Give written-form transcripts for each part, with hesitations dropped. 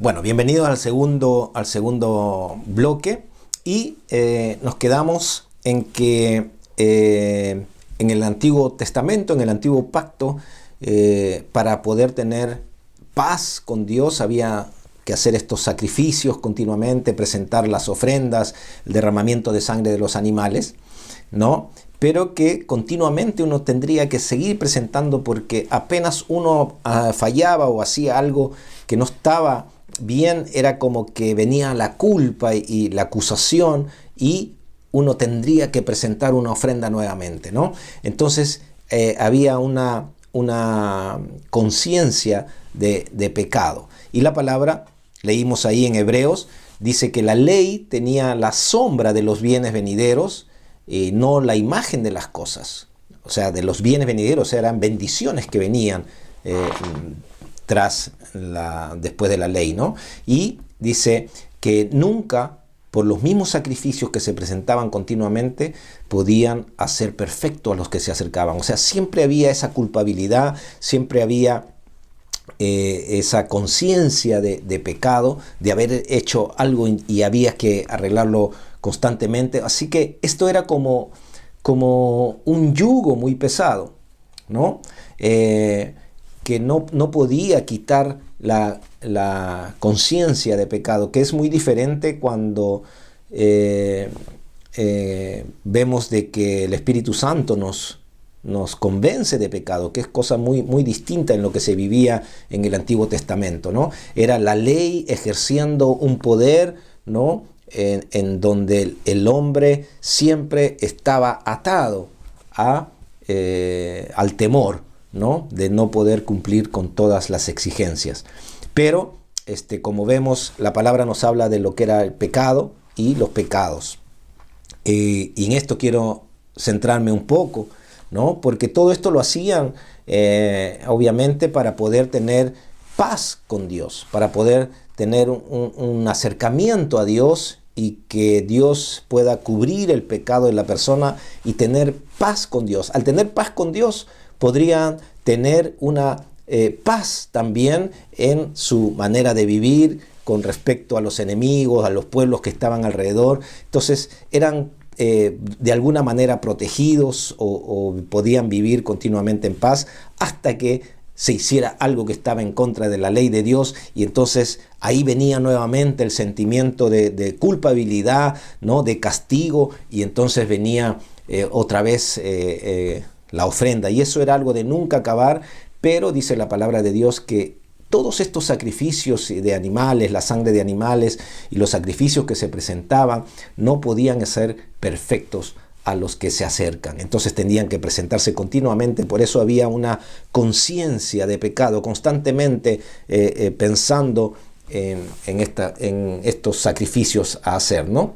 Bueno, bienvenidos al segundo bloque y nos quedamos en que en el Antiguo Testamento, en el Antiguo Pacto, para poder tener paz con Dios había que hacer estos sacrificios continuamente, presentar las ofrendas, el derramamiento de sangre de los animales, ¿no? Pero que continuamente uno tendría que seguir presentando porque apenas uno fallaba o hacía algo que no estaba bien, era como que venía la culpa y la acusación y uno tendría que presentar una ofrenda nuevamente, ¿no? Entonces había una conciencia de pecado. Y la palabra, leímos ahí en Hebreos, dice que la ley tenía la sombra de los bienes venideros, no la imagen de las cosas. O sea, de los bienes venideros eran bendiciones que venían después de la ley, ¿no? Y dice que nunca, por los mismos sacrificios que se presentaban continuamente, podían hacer perfecto a los que se acercaban. O sea, siempre había esa culpabilidad, siempre había esa conciencia de pecado, de haber hecho algo y había que arreglarlo constantemente. Así que esto era como un yugo muy pesado, ¿no? Que no podía quitar la conciencia de pecado, que es muy diferente cuando vemos de que el Espíritu Santo nos convence de pecado, que es cosa muy, muy distinta en lo que se vivía en el Antiguo Testamento, ¿no? Era la ley ejerciendo un poder, ¿no? En donde el hombre siempre estaba atado al temor, ¿no? De no poder cumplir con todas las exigencias. Pero, como vemos, la palabra nos habla de lo que era el pecado y los pecados. Y en esto quiero centrarme un poco, ¿no? Porque todo esto lo hacían, obviamente, para poder tener paz con Dios, para poder tener un acercamiento a Dios y que Dios pueda cubrir el pecado de la persona y tener paz con Dios. Al tener paz con Dios, podrían tener una paz también en su manera de vivir con respecto a los enemigos, a los pueblos que estaban alrededor. Entonces eran de alguna manera protegidos o podían vivir continuamente en paz hasta que se hiciera algo que estaba en contra de la ley de Dios, y entonces ahí venía nuevamente el sentimiento de culpabilidad, ¿no? De castigo, y entonces venía otra vez la ofrenda, y eso era algo de nunca acabar. Pero dice la palabra de Dios que todos estos sacrificios de animales, la sangre de animales y los sacrificios que se presentaban no podían ser perfectos a los que se acercan. Entonces tenían que presentarse continuamente. Por eso había una conciencia de pecado, constantemente pensando en estos sacrificios a hacer, ¿no?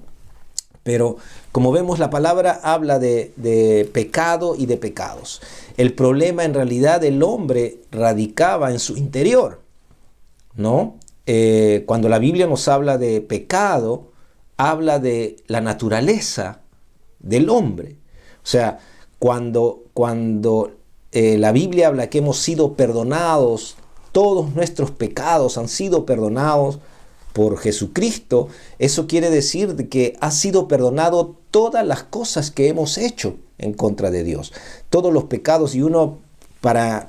Pero como vemos, la palabra habla de pecado y de pecados. El problema en realidad del hombre radicaba en su interior, ¿no? Cuando la Biblia nos habla de pecado, habla de la naturaleza del hombre. O sea, cuando la Biblia habla que hemos sido perdonados, todos nuestros pecados han sido perdonados por Jesucristo, eso quiere decir que ha sido perdonado todas las cosas que hemos hecho en contra de Dios, todos los pecados, y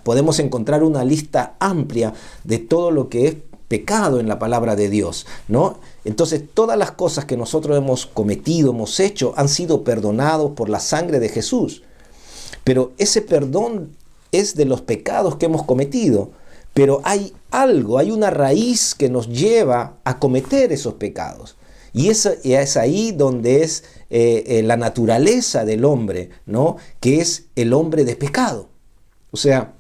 podemos encontrar una lista amplia de todo lo que es pecado en la palabra de Dios, ¿no? Entonces todas las cosas que nosotros hemos cometido, hemos hecho, han sido perdonados por la sangre de Jesús. Pero ese perdón es de los pecados que hemos cometido. Pero hay una raíz que nos lleva a cometer esos pecados. Y es ahí donde es la naturaleza del hombre, ¿no? Que es el hombre de pecado. O sea,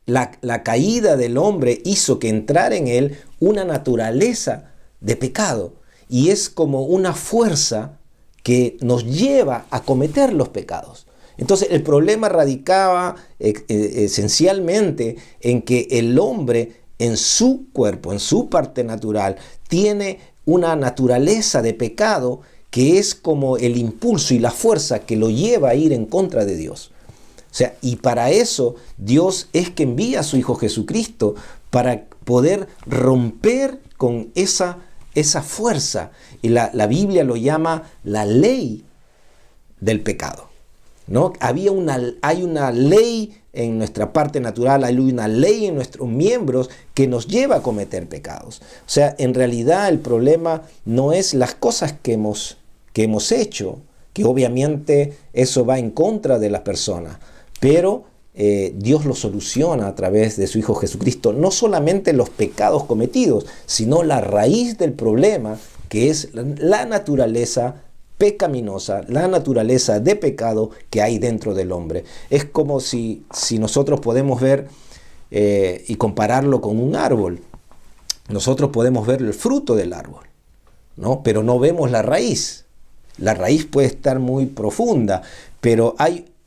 la caída del hombre hizo que entrara en él una naturaleza de pecado. Y es como una fuerza que nos lleva a cometer los pecados. Entonces el problema radicaba esencialmente en que el hombre en su cuerpo, en su parte natural, tiene una naturaleza de pecado que es como el impulso y la fuerza que lo lleva a ir en contra de Dios. O sea, y para eso Dios es que envía a su Hijo Jesucristo para poder romper con esa fuerza. Y la Biblia lo llama la ley del pecado, ¿no? Hay una ley en nuestra parte natural, hay una ley en nuestros miembros que nos lleva a cometer pecados. O sea, en realidad el problema no es las cosas que hemos hecho, que obviamente eso va en contra de las personas, pero Dios lo soluciona a través de su Hijo Jesucristo. No solamente los pecados cometidos, sino la raíz del problema, que es la naturaleza pecaminosa, la naturaleza de pecado que hay dentro del hombre. Es como si nosotros podemos ver y compararlo con un árbol. Nosotros podemos ver el fruto del árbol, ¿no? Pero no vemos la raíz. La raíz puede estar muy profunda, pero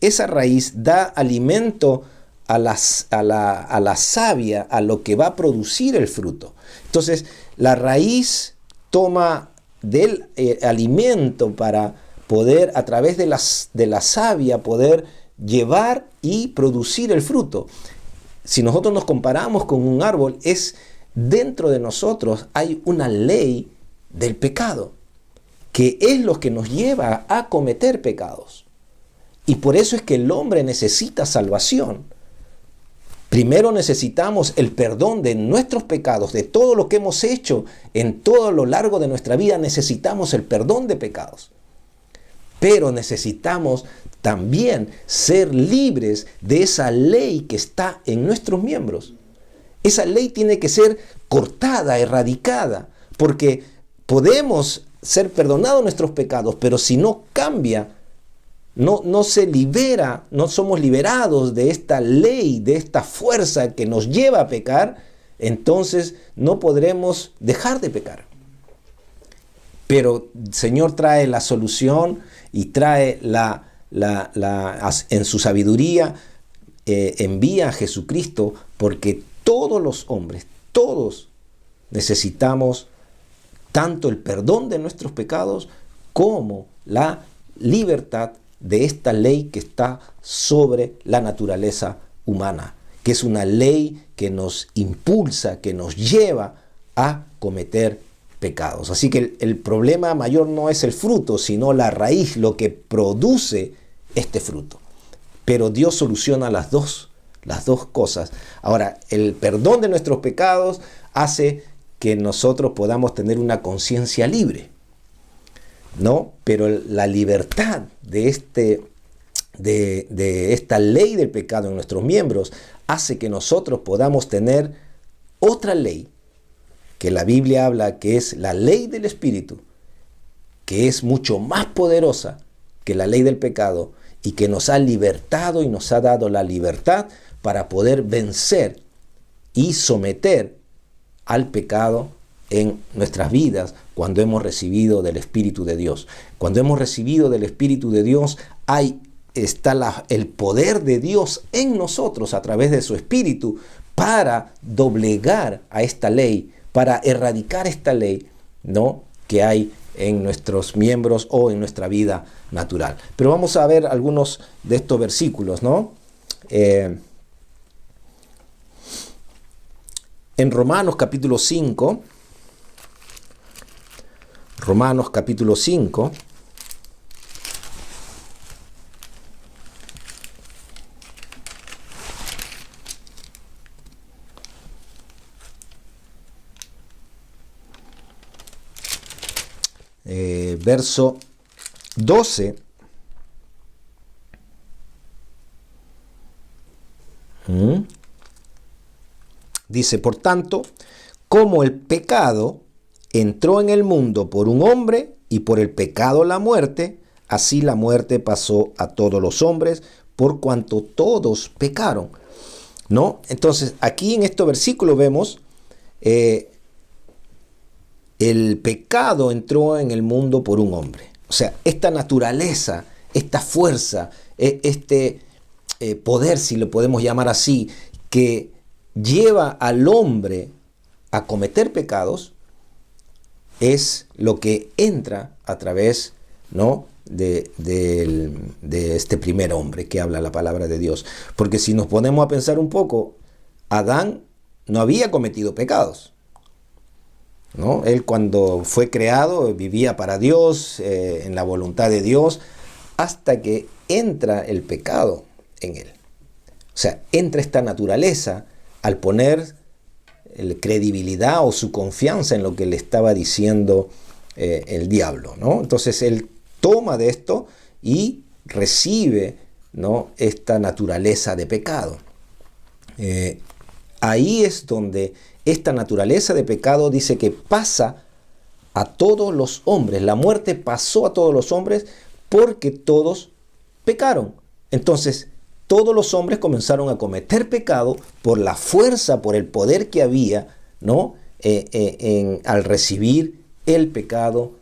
esa raíz da alimento a la savia, a lo que va a producir el fruto. Entonces, la raíz toma del alimento para poder, a través de la savia, poder llevar y producir el fruto. Si nosotros nos comparamos con un árbol, dentro de nosotros hay una ley del pecado, que es lo que nos lleva a cometer pecados. Y por eso es que el hombre necesita salvación. Primero necesitamos el perdón de nuestros pecados, de todo lo que hemos hecho en todo lo largo de nuestra vida. Necesitamos el perdón de pecados. Pero necesitamos también ser libres de esa ley que está en nuestros miembros. Esa ley tiene que ser cortada, erradicada, porque podemos ser perdonados nuestros pecados, pero si no cambia, no se libera, no somos liberados de esta ley, de esta fuerza que nos lleva a pecar, entonces no podremos dejar de pecar. Pero el Señor trae la solución y trae en su sabiduría, envía a Jesucristo, porque todos los hombres, todos necesitamos tanto el perdón de nuestros pecados como la libertad de esta ley que está sobre la naturaleza humana, que es una ley que nos impulsa, que nos lleva a cometer pecados. Así que el problema mayor no es el fruto, sino la raíz, lo que produce este fruto. Pero Dios soluciona las dos cosas. Ahora, el perdón de nuestros pecados hace que nosotros podamos tener una conciencia libre, ¿no? Pero la libertad de esta ley del pecado en nuestros miembros hace que nosotros podamos tener otra ley, que la Biblia habla que es la ley del Espíritu, que es mucho más poderosa que la ley del pecado y que nos ha libertado y nos ha dado la libertad para poder vencer y someter al pecado en nuestras vidas cuando hemos recibido del Espíritu de Dios. Cuando hemos recibido del Espíritu de Dios, está el poder de Dios en nosotros a través de su Espíritu para doblegar a esta ley, para erradicar esta ley, ¿no?, que hay en nuestros miembros o en nuestra vida natural. Pero vamos a ver algunos de estos versículos, ¿no? En Romanos capítulo 5, verso 12, dice: por tanto, como el pecado entró en el mundo por un hombre y por el pecado la muerte, así la muerte pasó a todos los hombres por cuanto todos pecaron, ¿no? Entonces, aquí en este versículo vemos el pecado entró en el mundo por un hombre. O sea, esta naturaleza, esta fuerza, este poder, si lo podemos llamar así, que lleva al hombre a cometer pecados, es lo que entra a través, ¿no?, de este primer hombre que habla la palabra de Dios. Porque si nos ponemos a pensar un poco, Adán no había cometido pecados. ¿no? Él cuando fue creado vivía para Dios, en la voluntad de Dios, hasta que entra el pecado en él. O sea, entra esta naturaleza al poner credibilidad o su confianza en lo que le estaba diciendo el diablo, ¿no? Entonces él toma de esto y recibe, ¿no?, esta naturaleza de pecado. Ahí es donde esta naturaleza de pecado dice que pasa a todos los hombres. La muerte pasó a todos los hombres porque todos pecaron. Entonces, todos los hombres comenzaron a cometer pecado por la fuerza, por el poder que había, ¿no?, al recibir el pecado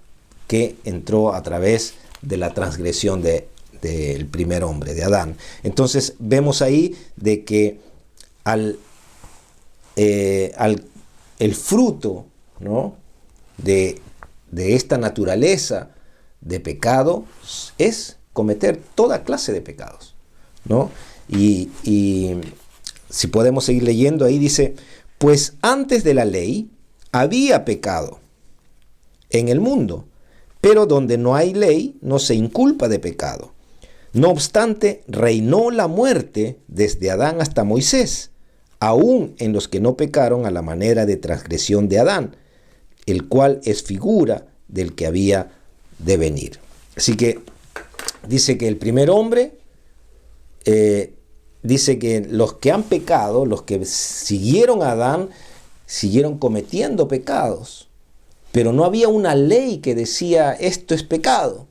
que entró a través de la transgresión del primer hombre, de Adán. Entonces, vemos ahí de que el fruto, ¿no?, de esta naturaleza de pecado es cometer toda clase de pecados, ¿no? Y si podemos seguir leyendo, ahí dice, pues antes de la ley había pecado en el mundo, pero donde no hay ley no se inculpa de pecado. No obstante, reinó la muerte desde Adán hasta Moisés, aún en los que no pecaron a la manera de transgresión de Adán, el cual es figura del que había de venir. Así que dice que el primer hombre, dice que los que han pecado, los que siguieron a Adán, siguieron cometiendo pecados, pero no había una ley que decía esto es pecado,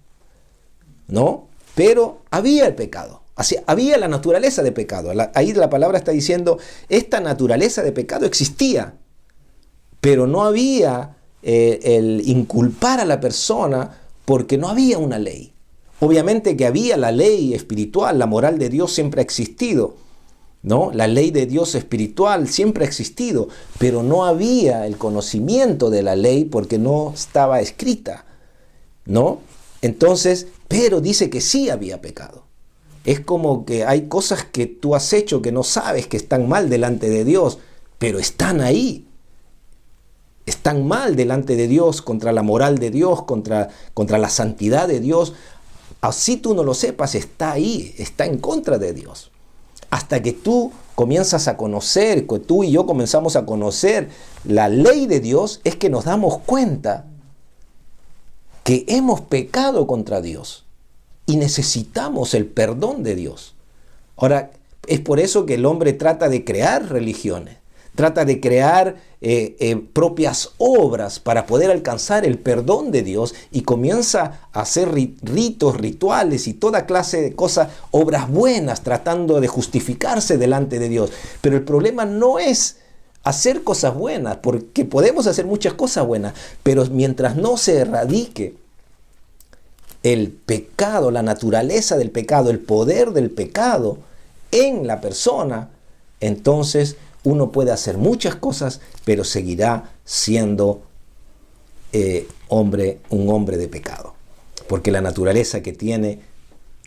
¿no? Pero había el pecado. Así, había la naturaleza de pecado. Ahí la palabra está diciendo, esta naturaleza de pecado existía, pero no había el inculpar a la persona porque no había una ley. Obviamente que había la ley espiritual, la moral de Dios siempre ha existido, ¿no? La ley de Dios espiritual siempre ha existido, pero no había el conocimiento de la ley porque no estaba escrita, ¿no? Entonces, pero dice que sí había pecado. Es como que hay cosas que tú has hecho que no sabes que están mal delante de Dios, pero están ahí. Están mal delante de Dios, contra la moral de Dios, contra la santidad de Dios. Así tú no lo sepas, está ahí, está en contra de Dios. Hasta que tú comienzas a conocer, que tú y yo comenzamos a conocer la ley de Dios, es que nos damos cuenta que hemos pecado contra Dios y necesitamos el perdón de Dios. Ahora, es por eso que el hombre trata de crear religiones, trata de crear propias obras para poder alcanzar el perdón de Dios y comienza a hacer ritos, rituales y toda clase de cosas, obras buenas, tratando de justificarse delante de Dios. Pero el problema no es hacer cosas buenas, porque podemos hacer muchas cosas buenas, pero mientras no se erradique el pecado, la naturaleza del pecado, el poder del pecado en la persona, entonces uno puede hacer muchas cosas, pero seguirá siendo un hombre de pecado, porque la naturaleza que tiene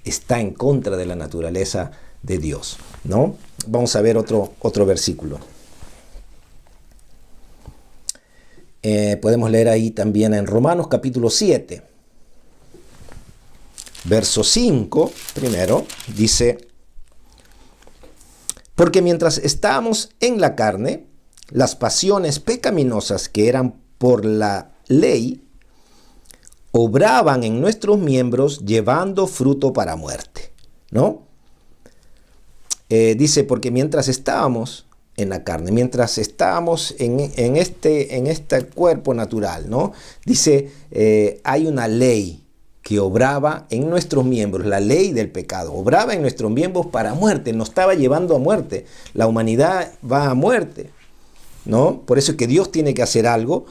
está en contra de la naturaleza de Dios, ¿no? Vamos a ver otro versículo. Podemos leer ahí también en Romanos capítulo 7, verso 5, primero, dice: porque mientras estábamos en la carne, las pasiones pecaminosas que eran por la ley, obraban en nuestros miembros llevando fruto para muerte, ¿no? Dice, porque mientras estábamos en la carne, mientras estábamos en este cuerpo natural, ¿no? Dice, hay una ley que obraba en nuestros miembros, la ley del pecado, obraba en nuestros miembros para muerte, nos estaba llevando a muerte. La humanidad va a muerte, ¿no? Por eso es que Dios tiene que hacer algo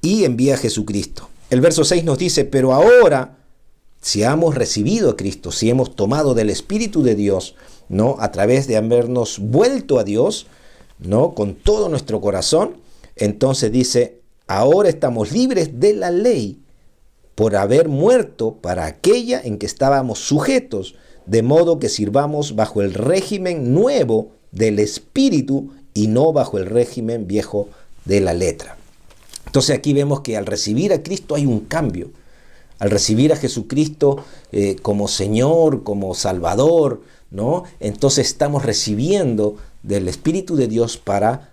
y envía a Jesucristo. El verso 6 nos dice, pero ahora, si hemos recibido a Cristo, si hemos tomado del Espíritu de Dios, ¿no?, a través de habernos vuelto a Dios, ¿no?, con todo nuestro corazón, entonces dice, ahora estamos libres de la ley, por haber muerto para aquella en que estábamos sujetos, de modo que sirvamos bajo el régimen nuevo del Espíritu y no bajo el régimen viejo de la letra. Entonces aquí vemos que al recibir a Cristo hay un cambio. Al recibir a Jesucristo como Señor, como Salvador, ¿no? Entonces estamos recibiendo del Espíritu de Dios para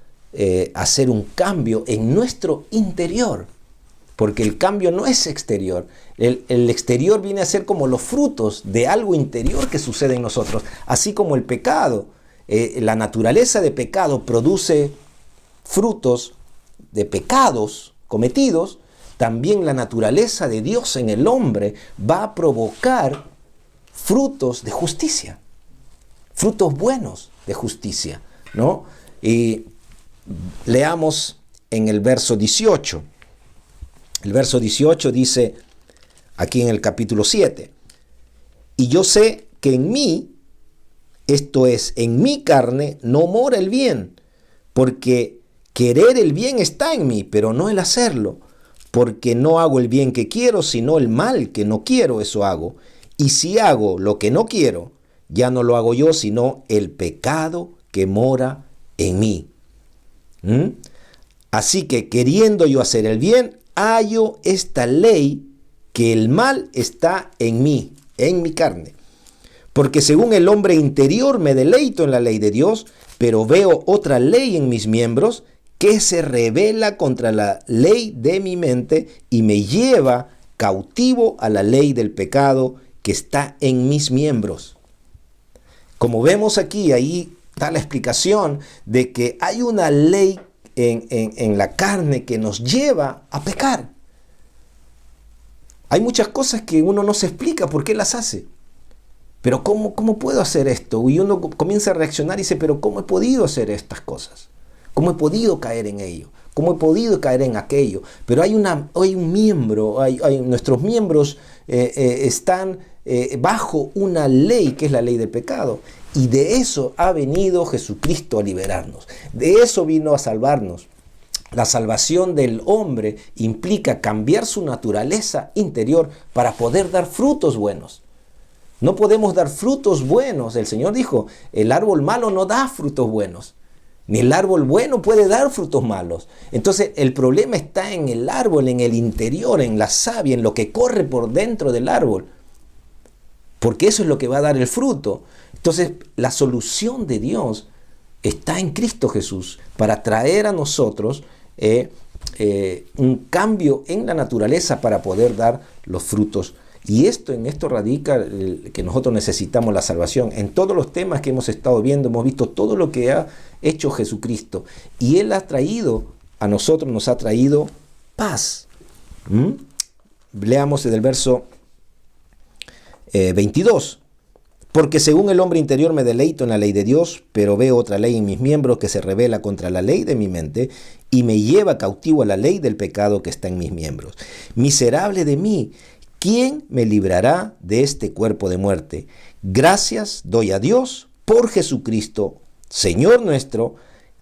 hacer un cambio en nuestro interior. Porque el cambio no es exterior. El exterior viene a ser como los frutos de algo interior que sucede en nosotros. Así como el pecado, la naturaleza de pecado produce frutos de pecados cometidos, también la naturaleza de Dios en el hombre va a provocar frutos de justicia, frutos buenos de justicia, ¿no? Y leamos en el verso 18. El verso 18 dice, aquí en el capítulo 7, y yo sé que en mí, esto es, en mi carne, no mora el bien, porque querer el bien está en mí, pero no el hacerlo. Porque no hago el bien que quiero, sino el mal que no quiero, eso hago. Y si hago lo que no quiero, ya no lo hago yo, sino el pecado que mora en mí. Así que queriendo yo hacer el bien, hallo esta ley, que el mal está en mí, en mi carne. Porque según el hombre interior me deleito en la ley de Dios, pero veo otra ley en mis miembros, que se rebela contra la ley de mi mente y me lleva cautivo a la ley del pecado que está en mis miembros. Como vemos aquí, ahí está la explicación de que hay una ley en la carne que nos lleva a pecar. Hay muchas cosas que uno no se explica por qué las hace. Pero ¿cómo puedo hacer esto? Y uno comienza a reaccionar y dice, pero ¿cómo he podido hacer estas cosas? ¿Cómo he podido caer en ello? ¿Cómo he podido caer en aquello? Pero hay un miembro, nuestros miembros están bajo una ley que es la ley del pecado. Y de eso ha venido Jesucristo a liberarnos. De eso vino a salvarnos. La salvación del hombre implica cambiar su naturaleza interior para poder dar frutos buenos. No podemos dar frutos buenos. El Señor dijo, el árbol malo no da frutos buenos. Ni el árbol bueno puede dar frutos malos. Entonces el problema está en el árbol, en el interior, en la savia, en lo que corre por dentro del árbol. Porque eso es lo que va a dar el fruto. Entonces la solución de Dios está en Cristo Jesús para traer a nosotros un cambio en la naturaleza para poder dar los frutos. Y en esto radica que nosotros necesitamos la salvación. En todos los temas que hemos estado viendo, hemos visto todo lo que ha hecho Jesucristo. Y Él ha traído a nosotros, nos ha traído paz. Leamos del verso 22. Porque según el hombre interior me deleito en la ley de Dios, pero veo otra ley en mis miembros que se rebela contra la ley de mi mente y me lleva cautivo a la ley del pecado que está en mis miembros. Miserable de mí, ¿quién me librará de este cuerpo de muerte? Gracias doy a Dios por Jesucristo, Señor nuestro.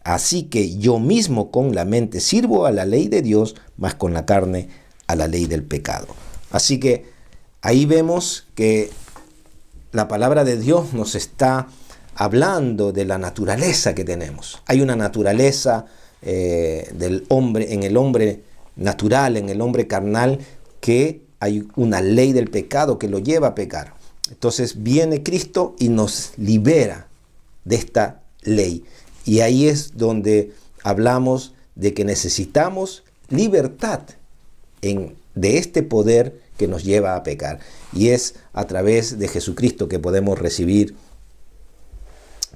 Así que yo mismo con la mente sirvo a la ley de Dios, mas con la carne a la ley del pecado. Así que ahí vemos que la palabra de Dios nos está hablando de la naturaleza que tenemos. Hay una naturaleza del hombre, en el hombre natural, en el hombre carnal, que hay una ley del pecado que lo lleva a pecar. Entonces viene Cristo y nos libera de esta ley. Y ahí es donde hablamos de que necesitamos libertad de este poder que nos lleva a pecar. Y es a través de Jesucristo que podemos recibir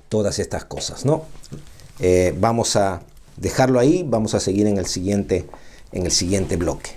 todas estas cosas, ¿no? Vamos a dejarlo ahí, vamos a seguir en el siguiente bloque.